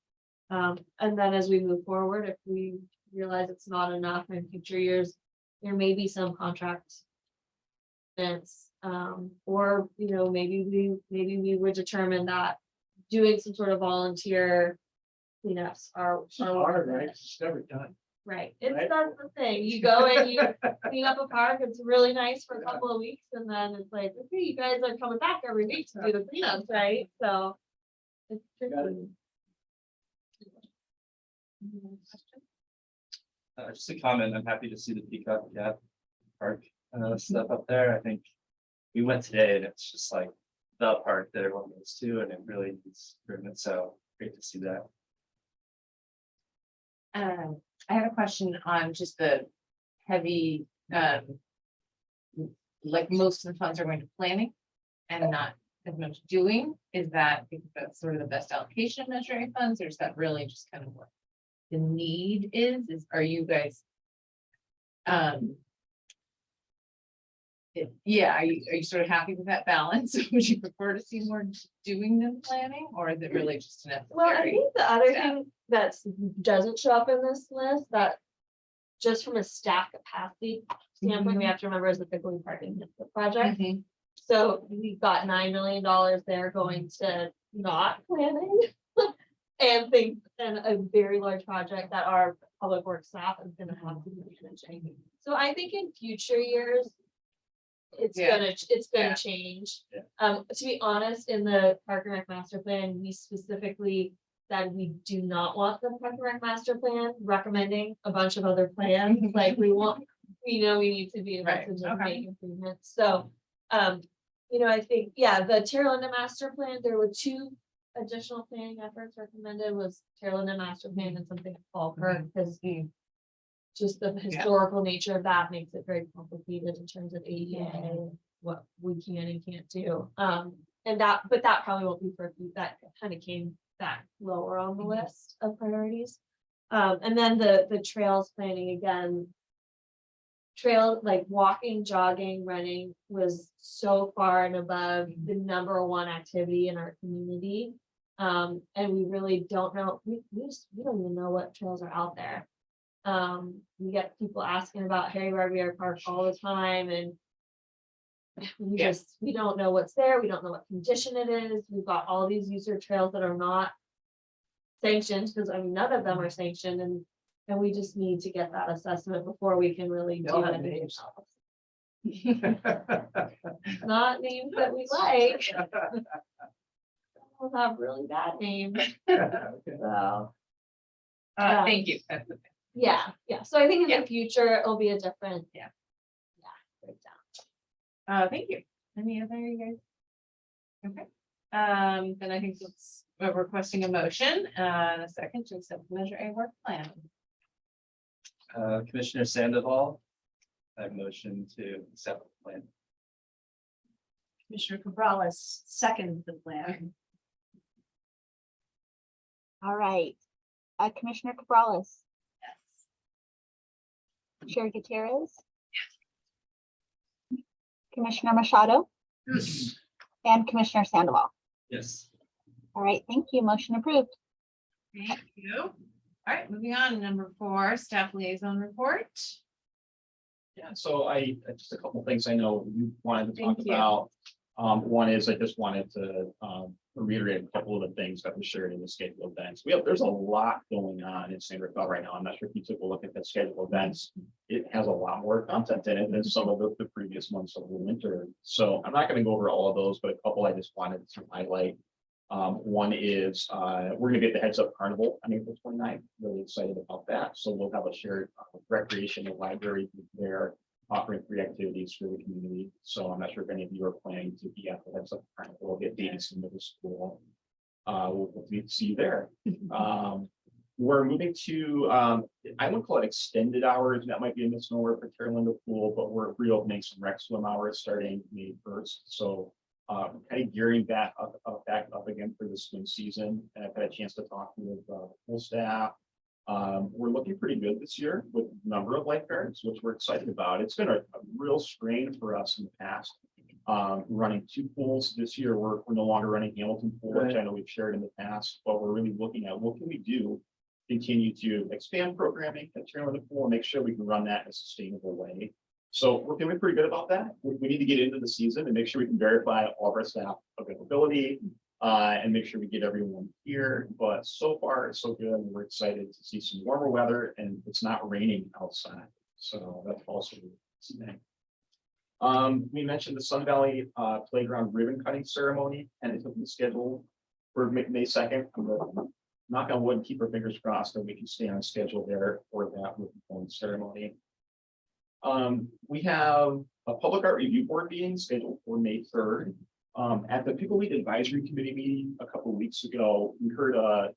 And then as we move forward, if we realize it's not enough in future years, there may be some contracts. Or maybe we would determine that doing some sort of volunteer cleanups are. It's hard, right? It's never done. Right, it's Right? that's the thing, you go and you clean up a park, it's really nice for a couple of weeks, and then it's like, okay, you guys are coming back every week to do the cleanups, right? So. It's Got it. tricky. Just a comment, I'm happy to see the Peacock Cat Park stuff up there. I think we went today and it's just like the park that everyone goes to and it really needs improvement. So great to see that. I have a question on just the heavy, like most of the funds are going to planning and not as much doing. Is that because that's sort of the best allocation of measuring funds, or is that really just kind of what the need is, are you guys? Yeah, are you sort of happy with that balance? Would you prefer to see more doing than planning, or is it really just Well, I necessary? think the other staff. thing that doesn't show up in this list, that just from a staff capacity standpoint, we have to remember is the Pickling Park Enhancement Project. Mhm. So we've got $9 million there going to not planning. And things, and a very large project that our public works staff is gonna have to be managing. So I think in future years, it's Yeah. gonna Yeah. change. Yeah. To be honest, in the Park and Rec master plan, we specifically said we do not want the Park and Rec master plan recommending a bunch of other plans, like we want, we know we need to be able Right, to just okay. make improvements, so. I think, yeah, the Terra Linda master plan, there were 2 additional planning efforts recommended, was Terra Linda master plan and something at Falkirk, because just the historical nature of that makes it very complicated in terms of ADA, and what we can and can't do. But that probably won't be for a few, that kind of came back lower on the list of priorities. And then the trails planning again. Trail, like walking, jogging, running was so far and above the #1 activity in our community. And we really don't know, we don't even know what trails are out there. We get people asking about Harry Barbier Park all the time, and Yeah. we don't know what's there, we don't know what condition it is, we've got all these user trails that are not sanctioned, because I mean, none of them are sanctioned, and we just need to get that assessment before we can really do Don't have anything names. else. Not names that we like. We'll have really bad names, so. Thank you. That's the thing. Yeah, so I think in Yeah. the future, it'll be a different. Yeah. Breakdown. Thank you. Any other you guys? Okay, then I think we're requesting a motion, and a second to accept Measure A work plan. Commissioner Sandoval, I motion to accept the plan. Commissioner Cabrales, second the plan. All right. Commissioner Cabrales, Yes. Chair Gutierrez. Commissioner Machado and Commissioner Sandoval. Yes. All right, thank you. Motion approved. Thank you. All right, moving on, #4, staff liaison report. Yeah, so just a couple things I know you wanted to talk Thank you. about. One is I just wanted to reiterate a couple of the things that we shared in the scheduled events. There's a lot going on in San Rafael right now. I'm not sure if you took a look at the scheduled events. It has a lot more content in it than some of the previous months of the winter. So I'm not going to go over all of those, but a couple I just wanted to highlight. One is we're gonna get the Heads Up Carnival on April 29th. Really excited about that. So we'll have a shared recreation and library there offering free activities for the community. So I'm not sure if any of you are planning to be at the Heads Up Carnival. We'll get Davidson Middle School. We'll see you there. We're moving to, I wouldn't call it extended hours. That might be a misnomer for Terra Linda Pool, but we're reopening some rec swim hours starting May 1st. So kind of gearing back up again for the swim season. And I've had a chance to talk with full staff. We're looking pretty good this year with a number of lifeguards, which we're excited about. It's been a real strain for us in the past. Running 2 pools this year. We're no longer running Hamilton Pool, which I know we've shared in the past, but we're really looking at what can we do, continue to expand programming at Terra Linda Pool and make sure we can run that in a sustainable way. So we're feeling pretty good about that. We need to get into the season and make sure we can verify all of our staff availability and make sure we get everyone here. But so far, so good. We're excited to see some warmer weather, and it's not raining outside. So that's also nice. We mentioned the Sun Valley Playground ribbon cutting ceremony, and it's been scheduled for May 2nd. I'm gonna knock on wood and keep our fingers crossed that we can stay on schedule there for that ribbon ceremony. We have a public art review board meeting scheduled for May 3rd. At the Pickleweed Advisory Committee meeting a couple of weeks ago, we heard a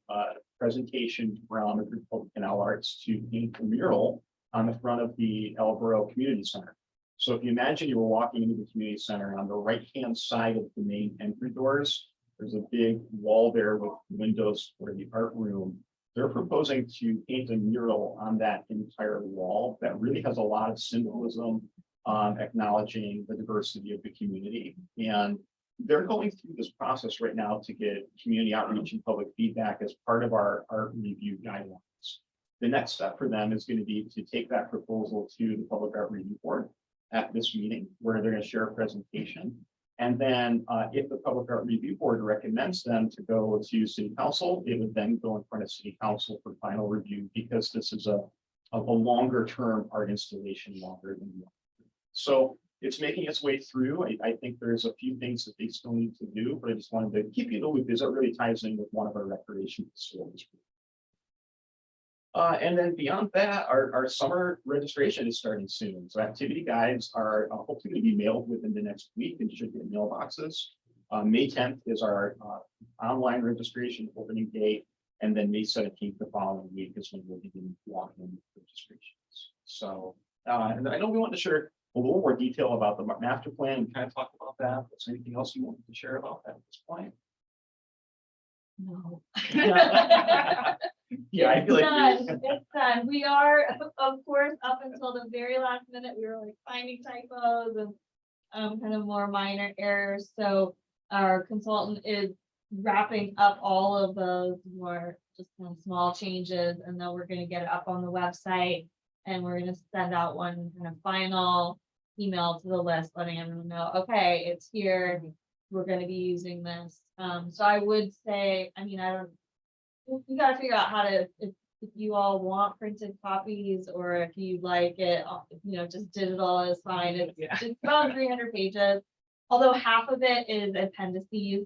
presentation from a group called Canal Arts to paint a mural on the front of the Elboro Community Center. So if you imagine you were walking into the community center, on the right-hand side of the main entry doors, there's a big wall there with windows for the art room. They're proposing to paint a mural on that entire wall that really has a lot of symbolism, acknowledging the diversity of the community. And they're going through this process right now to get community outreach and public feedback as part of our art review guidelines. The next step for them is going to be to take that proposal to the Public Art Review Board at this meeting, where they're going to share a presentation. And then if the Public Art Review Board recommends them to go to City Council, it would then go in front of City Council for final review, because this is a longer term art installation, longer than one. So it's making its way through. I think there's a few things that they still need to do, but I just wanted to keep you in the loop, because it really ties in with one of our recreation facilities. And then beyond that, our summer registration is starting soon. So activity guides are hopefully going to be mailed within the next week and should be in mailboxes. May 10th is our online registration opening date. And then May 17th, the following week, is when we'll begin walking registrations. So, and I know we want to share a little more detail about the master plan and kind of talk about that. Is there anything else you wanted to share about that at this point? No. Yeah, I feel like. It's done. We are, of course, up until the very last minute, we were like finding typos and kind of more minor errors. So our consultant is wrapping up all of those more just kind of small changes, and then we're gonna get it up on the website, and we're gonna send out one kind of final email to the list, letting everyone know, okay, it's here. We're gonna be using this. So I would say, I mean, you gotta figure out how to, if you all want printed copies, or if you like it, just digital is fine. It's about 300 pages, although half of it is appendices.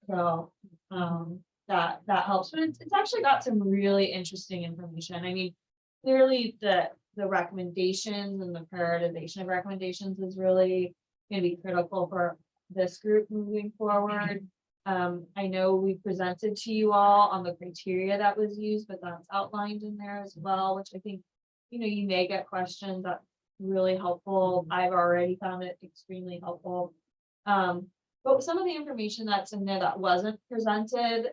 So, that helps, but it's actually got some really interesting information. I mean, clearly the recommendations and the prioritization of recommendations is really gonna be critical for this group moving forward. I know we presented to you all on the criteria that was used, but that's outlined in there as well, which I think, you may get questions. That's really helpful. I've already found it extremely helpful. But some of the information that's in there that wasn't presented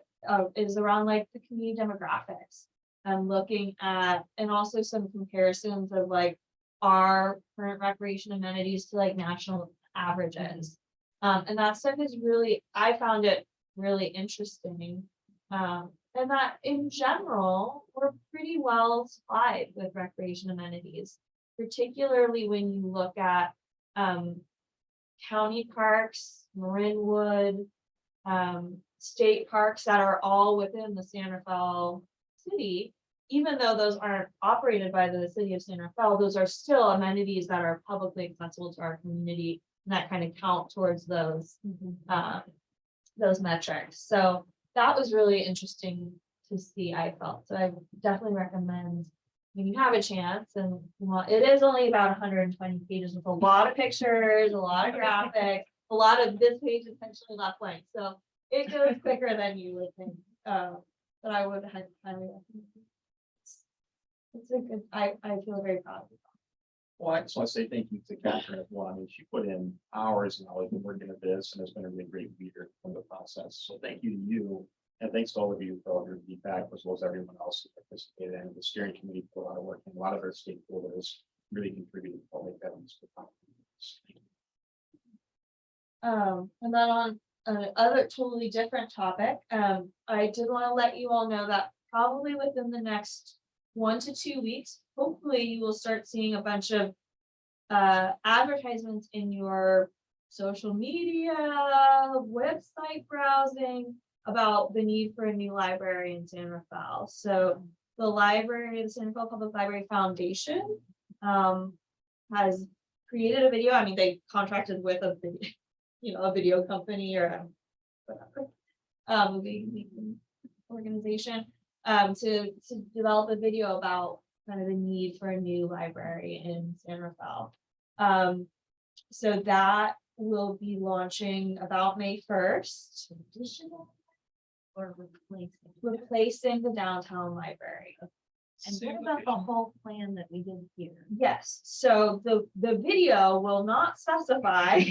is around like the community demographics and looking at, and also some comparisons of like our current recreation amenities to like national averages. And that stuff is really, I found it really interesting. And that in general, we're pretty well supplied with recreation amenities, particularly when you look at county parks, Marinwood, state parks that are all within the San Rafael city. Even though those aren't operated by the city of San Rafael, those are still amenities that are publicly accessible to our community. And that kind of count towards those metrics. So that was really interesting to see, I felt. So I definitely recommend when you have a chance, and it is only about 120 pages with a lot of pictures, a lot of graphics, a lot of this page essentially left blank. So it goes quicker than you would think. But I would highly recommend it. It's a good, I feel very proud of it. Well, I just want to say thank you to Catherine as well. I mean, she put in hours and hours and working at this, and has been a really great leader in the process. So thank you to you, and thanks to all of you for all your feedback, as well as everyone else who participated in the steering committee for a lot of work, and a lot of our stakeholders really contributed to all that. And then on another totally different topic, I did want to let you all know that probably within the next 1 to 2 weeks, hopefully you will start seeing a bunch of advertisements in your social media, website browsing about the need for a new library in San Rafael. So the library, the San Rafael Public Library Foundation, has created a video. I mean, they contracted with a video, a video company or whatever, movie organization, to develop a video about kind of the need for a new library in San Rafael. So that will be launching about May 1st. Additional or replacing? Replacing the downtown library. And what about the whole plan that we did here? Yes, so the video will not specify.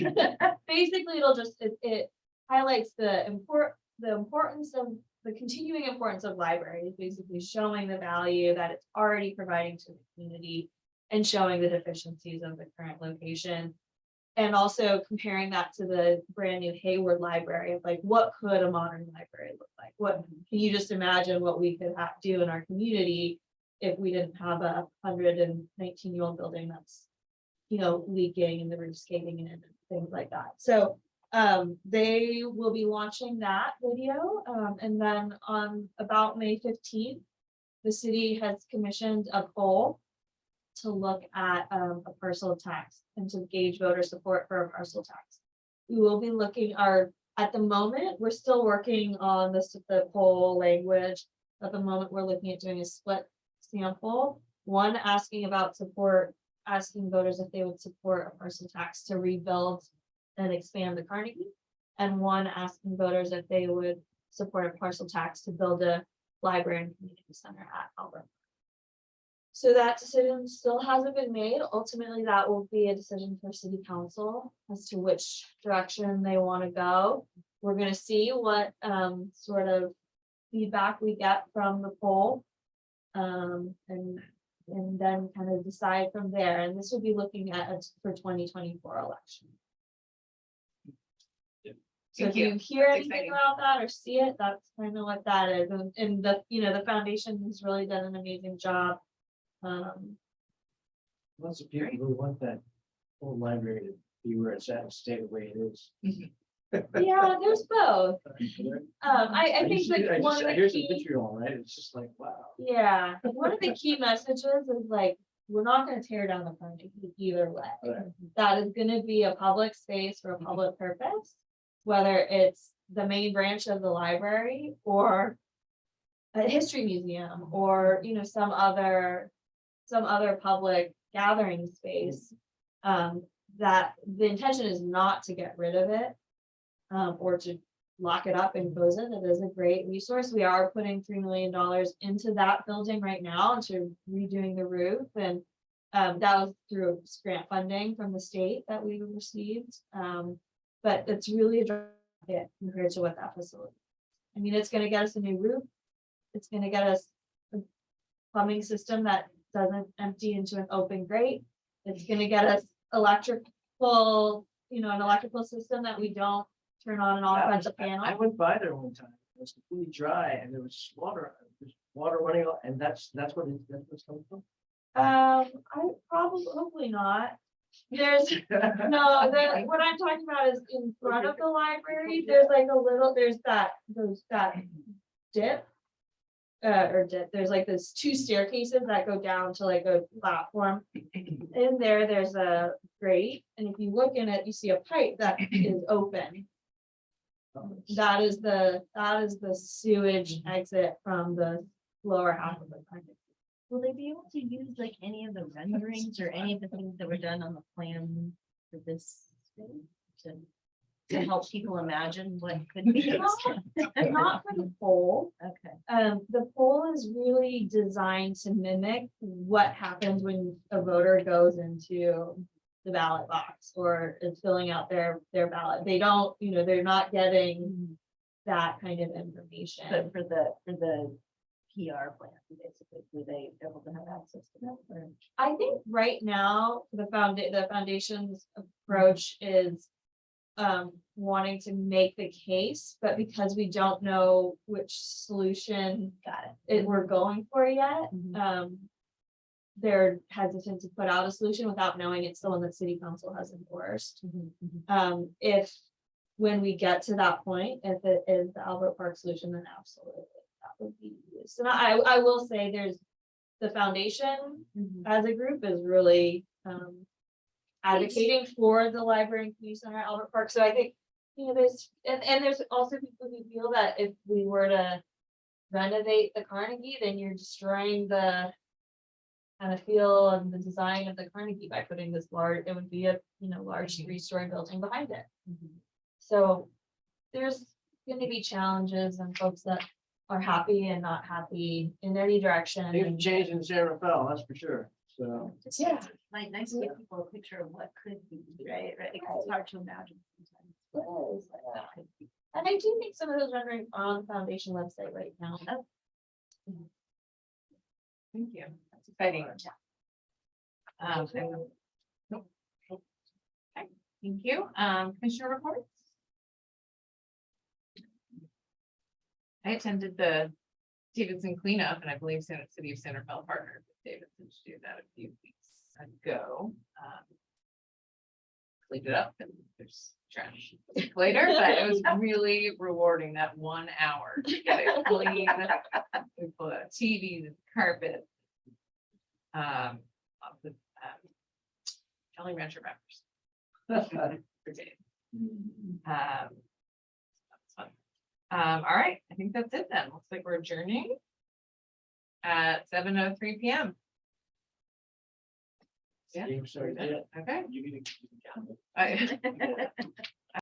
Basically, it'll just, it highlights the importance of the continuing importance of libraries, basically showing the value that it's already providing to the community and showing the deficiencies of the current location. And also comparing that to the brand new Hayward Library, of like, what could a modern library look like? What, can you just imagine what we could do in our community if we didn't have a 119-year-old building that's, leaking and the roof's caving in and things like that. So they will be launching that video. And then on about May 15th, the city has commissioned a poll to look at a parcel tax and to gauge voter support for a parcel tax. We will be looking at the moment, we're still working on the poll language. At the moment, we're looking at doing a split sample. One asking about support, asking voters if they would support a parcel tax to rebuild and expand the Carnegie. And one asking voters if they would support a parcel tax to build a library and community center at Albert. So that decision still hasn't been made. Ultimately, that will be a decision for city council as to which direction they want to go. We're going to see what sort of feedback we get from the poll, and then kind of decide from there. And this will be looking at for 2024 election. So Thank if you you. hear That's anything exciting. about that or see it, that's kind of what that is. And the foundation has really done an amazing job. Lots of people who want that old library to be where it's at and stay the way it is. Yeah, there's both. I think that one of the Here's the key, vitriol, right? It's just like, wow. yeah, one of the key messages is like, we're not gonna tear down the Carnegie either way. Right. That is gonna be a public space for a public purpose, whether it's the main branch of the library or a history museum or, some other public gathering space. That the intention is not to get rid of it, or to lock it up and close it. It is a great resource. We are putting $3 million into that building right now to redoing the roof, and that was through grant funding from the state that we received. But it's really a drop hit compared to what that facility. I mean, it's going to get us a new roof. It's going to get us a plumbing system that doesn't empty into an open grate. It's going to get us electrical, an electrical system that we don't turn on and off Yeah, at the panel. I went by there one time. It was completely dry and there was water running off, and that's what's coming from. I probably, hopefully not. There's, no, what I'm talking about is in front of the library, there's like there's that dip. There's like those two staircases that go down to like a platform. In there's a grate, and if you look in it, you see a pipe that is open. That is the sewage exit from the lower half of the project. Will they be able to use like any of the renderings or any of the things that were done on the plan for this space to help people imagine what could be? Not for the poll. Okay. The poll is really designed to mimic what happens when a voter goes into the ballot box or is filling out their ballot. They don't, they're not getting that kind of information. But for the PR plan, basically, were they able to have access to that? Or? I think right now, the foundation's approach is wanting to make the case, but because we don't know which solution we're going for yet, they're hesitant to put out a solution without knowing it's the one that city council has endorsed. If, when we get to that point, if it is the Albert Park solution, then absolutely, that would be used. And I will say there's, the foundation as a group is really, advocating for the library and community center at Albert Park. So I think, you know, there's, and there's also people who feel that if we were to renovate the Carnegie, then you're destroying the kind of feel and the design of the Carnegie by putting this large, it would be a, you know, large 3-story building behind it. So there's gonna be challenges and folks that are happy and not happy in any direction. Things and- change in San Rafael, that's for sure. So. Yeah. Like, nice to give people a picture of what could be, right? It's hard to imagine sometimes. It is, what that could be. And I do think some of those renderings are on the foundation website right now. Thank you. That's exciting. And- Nope. Okay, thank you. Commissioner reports? I attended the Davidson cleanup, and I believe City of Center Bell partnered with Davidson to do that a few weeks ago. Cleaned it up and there's trash later, but it was really rewarding that 1 hour to get it clean. We put TVs, carpet. Of the Jolly Rancher members. For Dave. That's fun. All right, I think that's it then. Looks like we're adjourning at 7:03 PM. Yeah. Sorry, yeah. Okay. You need to. I-